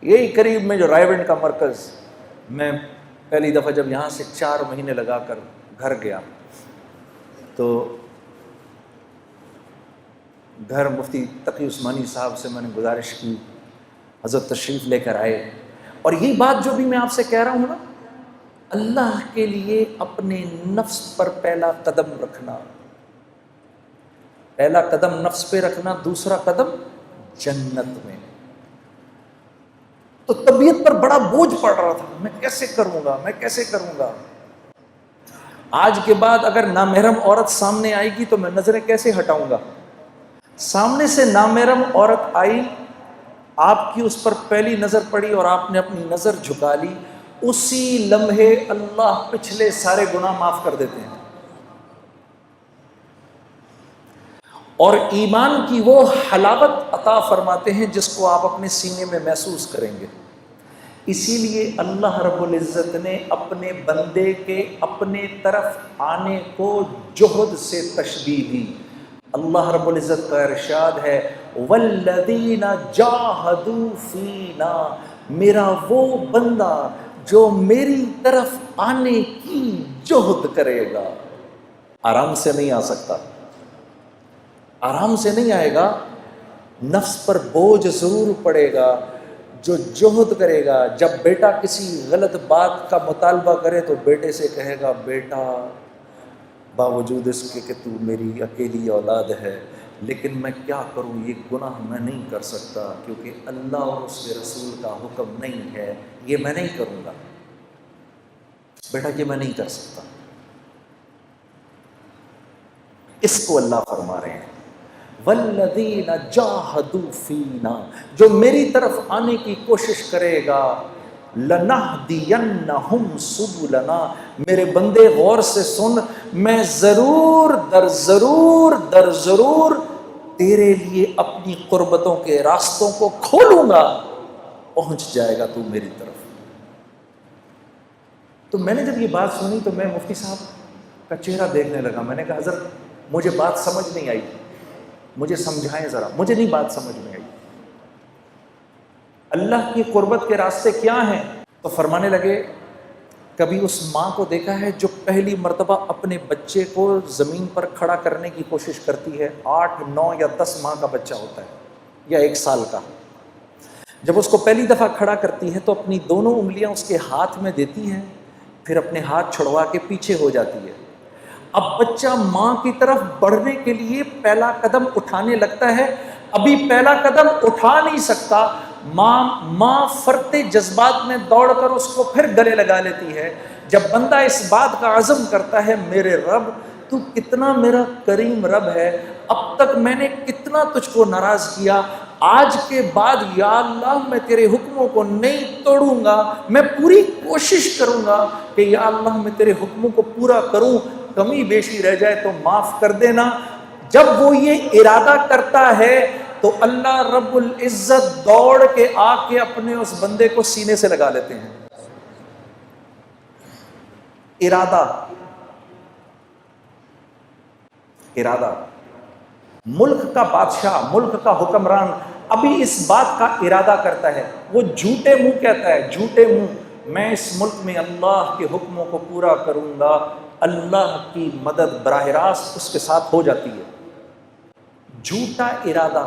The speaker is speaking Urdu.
یہی قریب میں جو رائے بند کا مرکز، میں پہلی دفعہ جب یہاں سے 4 مہینے لگا کر گھر گیا تو گھر مفتی تقی عثمانی صاحب سے میں نے گزارش کی، حضرت تشریف لے کر آئے، اور یہی بات جو بھی میں آپ سے کہہ رہا ہوں نا، اللہ کے لیے اپنے نفس پر پہلا قدم رکھنا، پہلا قدم نفس پہ رکھنا، دوسرا قدم جنت میں۔ تو طبیعت پر بڑا بوجھ پڑ رہا تھا، میں کیسے کروں گا، میں کیسے کروں گا۔ آج کے بعد اگر نامحرم عورت سامنے آئے گی تو میں نظریں کیسے ہٹاؤں گا؟ سامنے سے نامحرم عورت آئی، آپ کی اس پر پہلی نظر پڑی اور آپ نے اپنی نظر جھکا لی، اسی لمحے اللہ پچھلے سارے گناہ معاف کر دیتے ہیں، اور ایمان کی وہ حلاوت عطا فرماتے ہیں جس کو آپ اپنے سینے میں محسوس کریں گے۔ اسی لیے اللہ رب العزت نے اپنے بندے کے اپنے طرف آنے کو جہد سے تشبیہ دی۔ اللہ رب العزت کا ارشاد ہے والذین جاہدوا فینا، میرا وہ بندہ جو میری طرف آنے کی جہد کرے گا۔ آرام سے نہیں آ سکتا، آرام سے نہیں آئے گا، نفس پر بوجھ ضرور پڑے گا۔ جو جہد کرے گا، جب بیٹا کسی غلط بات کا مطالبہ کرے تو بیٹے سے کہے گا بیٹا باوجود اس کے کہ تو میری اکیلی اولاد ہے لیکن میں کیا کروں، یہ گناہ میں نہیں کر سکتا کیونکہ اللہ اور اس کے رسول کا حکم نہیں ہے، یہ میں نہیں کروں گا بیٹا، یہ میں نہیں کر سکتا۔ اس کو اللہ فرما رہے ہیں والذین جاہدوا فینا، جو میری طرف آنے کی کوشش کرے گا، لنہدینہم سبلنا، میرے بندے غور سے سن، میں ضرور در ضرور تیرے لیے اپنی قربتوں کے راستوں کو کھولوں گا، پہنچ جائے گا تو میری طرف۔ تو میں نے جب یہ بات سنی تو میں مفتی صاحب کا چہرہ دیکھنے لگا، میں نے کہا حضرت مجھے بات سمجھ نہیں آئی، مجھے سمجھائیں ذرا، مجھے نہیں بات سمجھ میں آئی۔ اللہ کی قربت کے راستے کیا ہیں؟ تو فرمانے لگے کبھی اس ماں کو دیکھا ہے جو پہلی مرتبہ اپنے بچے کو زمین پر کھڑا کرنے کی کوشش کرتی ہے، 8، 9 یا 10 ماہ کا بچہ ہوتا ہے یا 1 سال کا، جب اس کو پہلی دفعہ کھڑا کرتی ہے تو اپنی دونوں انگلیاں اس کے ہاتھ میں دیتی ہیں، پھر اپنے ہاتھ چھڑوا کے پیچھے ہو جاتی ہے۔ اب بچہ ماں کی طرف بڑھنے کے لیے پہلا قدم اٹھانے لگتا ہے، ابھی پہلا قدم اٹھا نہیں سکتا، ماں فرتے جذبات میں دوڑ کر اس کو پھر گلے لگا لیتی ہے۔ جب بندہ اس بات کا عزم کرتا ہے میرے رب تو کتنا میرا کریم رب ہے، اب تک میں نے کتنا تجھ کو ناراض کیا، آج کے بعد یا اللہ میں تیرے حکموں کو نہیں توڑوں گا، میں پوری کوشش کروں گا کہ یا اللہ میں تیرے حکموں کو پورا کروں، کمی بیشی رہ جائے تو معاف کر دینا۔ جب وہ یہ ارادہ کرتا ہے تو اللہ رب العزت دوڑ کے آ کے اپنے اس بندے کو سینے سے لگا لیتے ہیں۔ ارادہ، ملک کا بادشاہ، ملک کا حکمران ابھی اس بات کا ارادہ کرتا ہے، وہ جھوٹے منہ کہتا ہے، جھوٹے منہ میں اس ملک میں اللہ کے حکموں کو پورا کروں گا، اللہ کی مدد براہ راست اس کے ساتھ ہو جاتی ہے۔ جھوٹا ارادہ